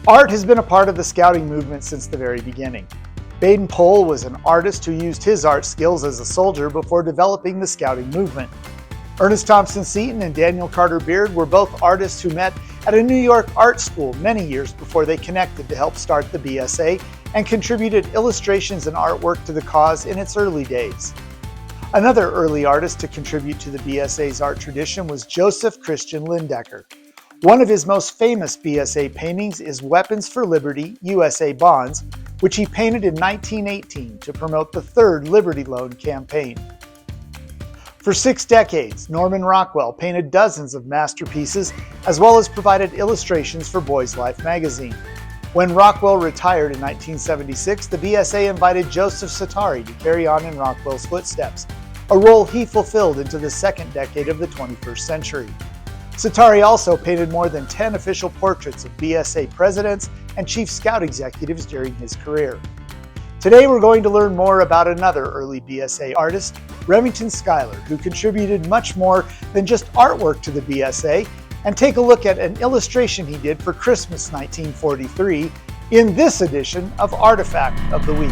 Art has been a part of the Scouting movement since the very beginning. Baden Powell was an artist who used his art skills as a soldier before developing the Scouting movement. Ernest Thompson Seton and Daniel Carter Beard were both artists who met at a New York art school many years before they connected to help start the BSA and contributed illustrations and artwork to the cause in its early days. Another early artist to contribute to the BSA's art tradition was Joseph Leyendecker. One of his most famous BSA paintings is Weapons for Liberty, USA Bonds, which he painted in 1918 to promote the Third Liberty Loan campaign. For 6 decades, Norman Rockwell painted dozens of masterpieces as well as provided illustrations for Boys Life magazine. When Rockwell retired in 1976, the BSA invited Joseph Csatari to carry on in Rockwell's footsteps, a role he fulfilled into the second decade of the 21st century. Csatari also painted more than 10 official portraits of BSA presidents and Chief Scout executives during his career. Today we're going to learn more about another early BSA artist, Remington Schuyler, who contributed much more than just artwork to the BSA, and take a look at an illustration he did for Christmas 1943 in this edition of Artifact of the Week.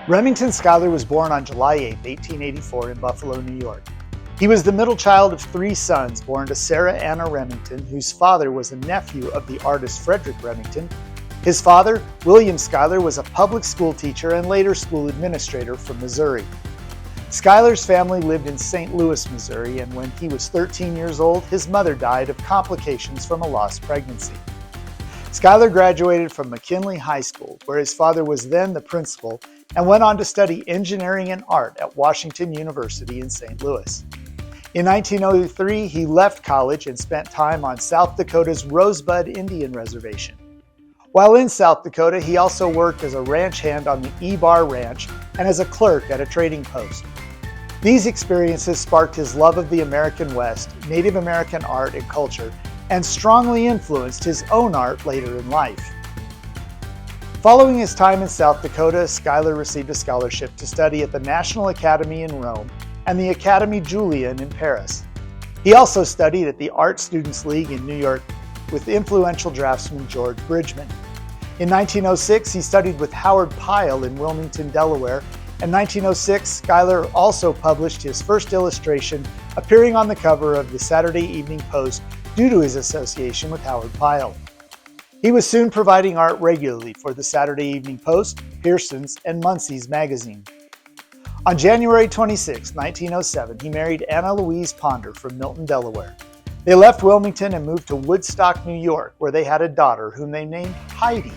Remington Schuyler was born on July 8, 1884 in Buffalo, New York. He was the middle child of 3 sons born to Sarah Anna Remington, whose father was a nephew of the artist Frederick Remington. His father, William Schuyler, was a public school teacher and later school administrator from Missouri. Schuyler's family lived in St. Louis, Missouri, and when he was 13 years old, his mother died of complications from a lost pregnancy. Schuyler graduated from McKinley High School, where his father was then the principal, and went on to study engineering and art at Washington University in St. Louis. In 1903, he left college and spent time on South Dakota's Rosebud Indian Reservation. While in South Dakota, he also worked as a ranch hand on the E-Bar Ranch and as a clerk at a trading post. These experiences sparked his love of the American West, Native American art and culture, and strongly influenced his own art later in life. Following his time in South Dakota, Schuyler received a scholarship to study at the National Academy in Rome and the Académie Julian in Paris. He also studied at the Art Students League in New York with influential draftsman George Bridgman. In 1906, he studied with Howard Pyle in Wilmington, Delaware. In 1906, Schuyler also published his first illustration, appearing on the cover of the Saturday Evening Post due to his association with Howard Pyle. He was soon providing art regularly for the Saturday Evening Post, Pearson's, and Munsey's magazine. On January 26, 1907, he married Anna Louise Ponder from Milton, Delaware. They left Wilmington and moved to Woodstock, New York, where they had a daughter whom they named Heidi,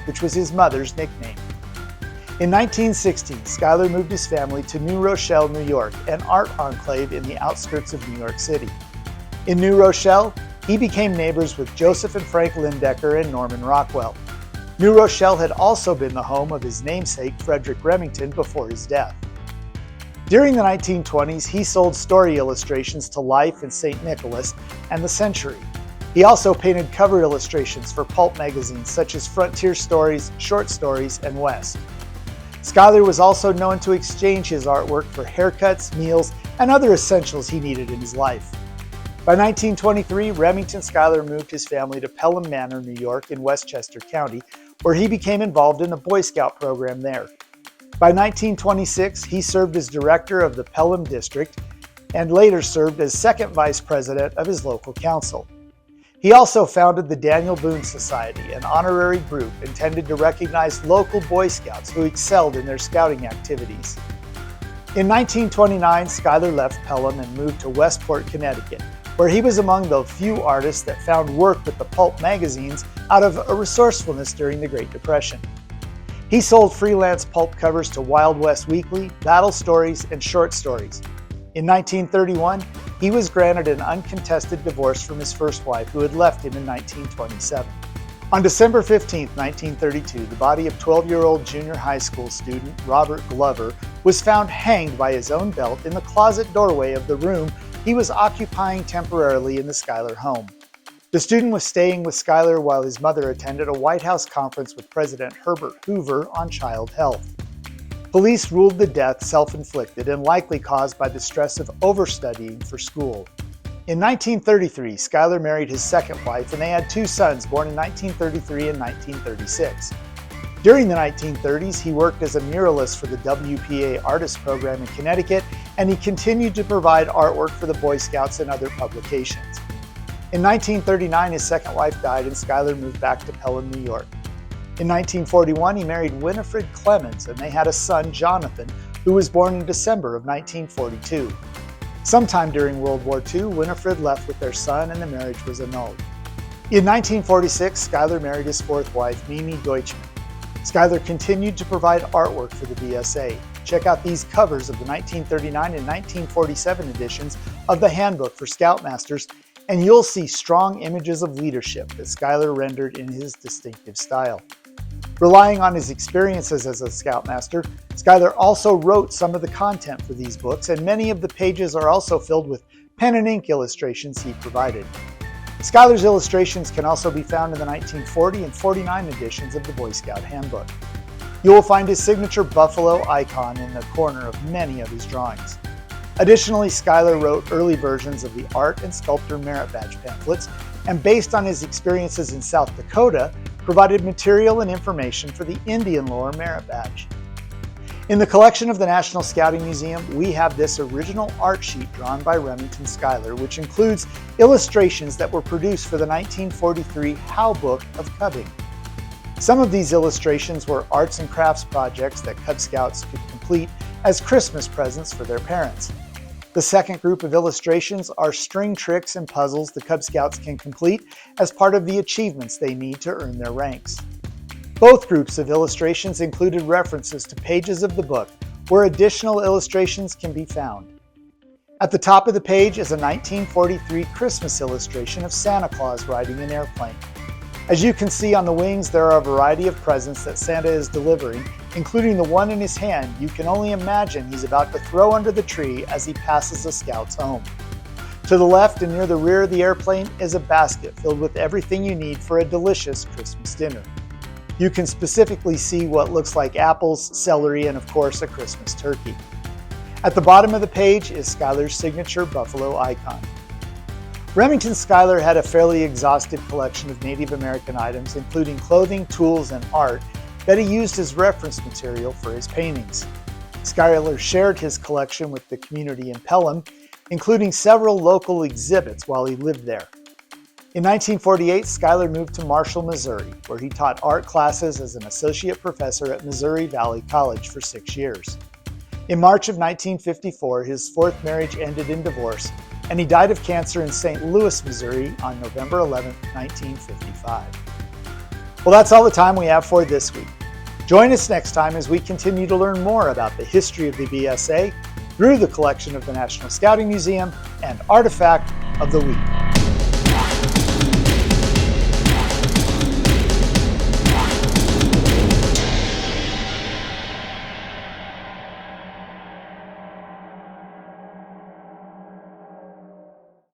which was his mother's nickname. In 1916, Schuyler moved his family to New Rochelle, New York, an art enclave in the outskirts of New York City. In New Rochelle, he became neighbors with Joseph and Frank Leyendecker and Norman Rockwell. New Rochelle had also been the home of his namesake Frederick Remington before his death. During the 1920s, he sold story illustrations to Life and St. Nicholas and The Century. He also painted cover illustrations for pulp magazines such as Frontier Stories, Short Stories, and West. Schuyler was also known to exchange his artwork for haircuts, meals, and other essentials he needed in his life. By 1923, Remington Schuyler moved his family to Pelham Manor, New York in Westchester County, where he became involved in the Boy Scout program there. By 1926, he served as director of the Pelham District and later served as second vice president of his local council. He also founded the Daniel Boone Society, an honorary group intended to recognize local Boy Scouts who excelled in their scouting activities. In 1929, Schuyler left Pelham and moved to Westport, Connecticut, where he was among the few artists that found work with the pulp magazines out of a resourcefulness during the Great Depression. He sold freelance pulp covers to Wild West Weekly, Battle Stories, and Short Stories. In 1931, he was granted an uncontested divorce from his first wife, who had left him in 1927. On December 15, 1932, the body of 12-year-old junior high school student Robert Glover was found hanged by his own belt in the closet doorway of the room he was occupying temporarily in the Schuyler home. The student was staying with Schuyler while his mother attended a White House conference with President Herbert Hoover on child health. Police ruled the death self-inflicted and likely caused by the stress of overstudying for school. In 1933, Schuyler married his second wife, and they had two sons born in 1933 and 1936. During the 1930s, he worked as a muralist for the WPA Artist Program in Connecticut, and he continued to provide artwork for the Boy Scouts and other publications. In 1939, his second wife died, and Schuyler moved back to Pelham, New York. In 1941, he married Winifred Clemens, and they had a son, Jonathan, who was born in December of 1942. Sometime during World War II, Winifred left with their son, and the marriage was annulled. In 1946, Schuyler married his fourth wife, Mimi Deutschmann. Schuyler continued to provide artwork for the BSA. Check out these covers of the 1939 and 1947 editions of the Handbook for Scoutmasters, and you'll see strong images of leadership that Schuyler rendered in his distinctive style. Relying on his experiences as a Scoutmaster, Schuyler also wrote some of the content for these books, and many of the pages are also filled with pen and ink illustrations he provided. Schuyler's illustrations can also be found in the 1940 and 49 editions of the Boy Scout Handbook. You will find his signature buffalo icon in the corner of many of his drawings. Additionally, Schuyler wrote early versions of the Art and Sculptor Merit Badge pamphlets, and based on his experiences in South Dakota, provided material and information for the Indian Lore Merit Badge. In the collection of the National Scouting Museum, we have this original art sheet drawn by Remington Schuyler, which includes illustrations that were produced for the 1943 How Book of Cubbing. Some of these illustrations were arts and crafts projects that Cub Scouts could complete as Christmas presents for their parents. The second group of illustrations are string tricks and puzzles the Cub Scouts can complete as part of the achievements they need to earn their ranks. Both groups of illustrations included references to pages of the book where additional illustrations can be found. At the top of the page is a 1943 Christmas illustration of Santa Claus riding an airplane. As you can see on the wings, there are a variety of presents that Santa is delivering, including the one in his hand you can only imagine he's about to throw under the tree as he passes the Scouts home. To the left and near the rear of the airplane is a basket filled with everything you need for a delicious Christmas dinner. You can specifically see what looks like apples, celery, and of course a Christmas turkey. At the bottom of the page is Schuyler's signature buffalo icon. Remington Schuyler had a fairly exhaustive collection of Native American items, including clothing, tools, and art that he used as reference material for his paintings. Schuyler shared his collection with the community in Pelham, including several local exhibits while he lived there. In 1948, Schuyler moved to Marshall, Missouri, where he taught art classes as an associate professor at Missouri Valley College for 6 years. In March of 1954, his fourth marriage ended in divorce, and he died of cancer in St. Louis, Missouri on November 11, 1955. Well, that's all the time we have for this week. Join us next time as we continue to learn more about the history of the BSA through the collection of the National Scouting Museum and Artifact of the Week.